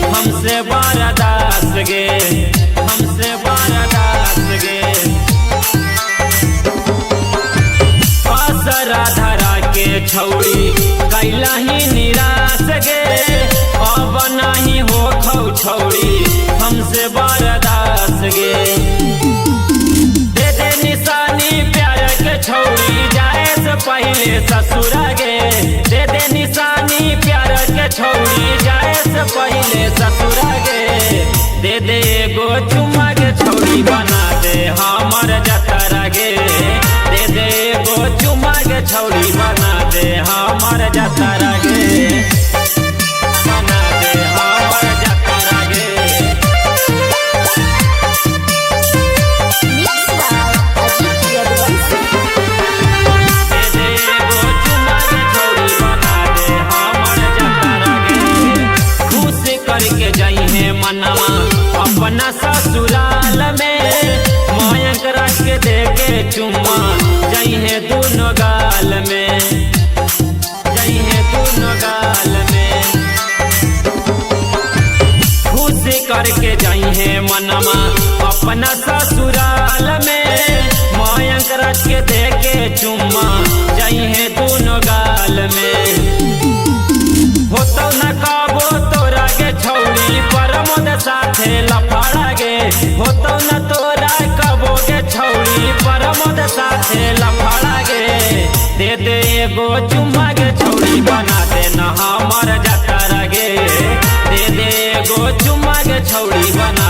हमसे बर्दाश्त गे, हमसे बर्दाश्त गे। असरा धरा के छौड़ी कैला ही निराश गे, अब नहीं हो खौ छौड़ी हमसे बर्दाश्त गे। दे दे निशानी प्यार के छौड़ी जाए से पहले ससुरा गे, दे दे निशानी प्यार के छौड़ी जाए से पहले ससुरा गे। दे दे एगो चुम्मा के छौड़ी बना दे हमर जतरा गे, दे दे एगो चुम्मा के छौड़ी बना दे हमर जतरा गे, बना दे हमर जतरा गे। दे दे एगो चुम्मा के छौड़ी बना दे हमर जतरा गे। खुश करके जाइए मनवा अपना ससुराल में, मयंक रख के दे के चुम्मा जाइए दोनों गाल में, जाइए दोनों गाल में। खुश करके जाइए मनवा अपना ससुराल में, मयंक रख के दे के चुम्मा जाइए दोनों गाल में। होतो न काबो तोरा के छौड़ी परमोद साथे लफड़ा गे, होतो न तोरा कबो के छौड़ी परमोद साथे लफड़ा गे। दे दे एगो चुम्मा के छौड़ी बना दे न हमर जतरा गे, दे दे एगो चुम्मा के छौड़ी बना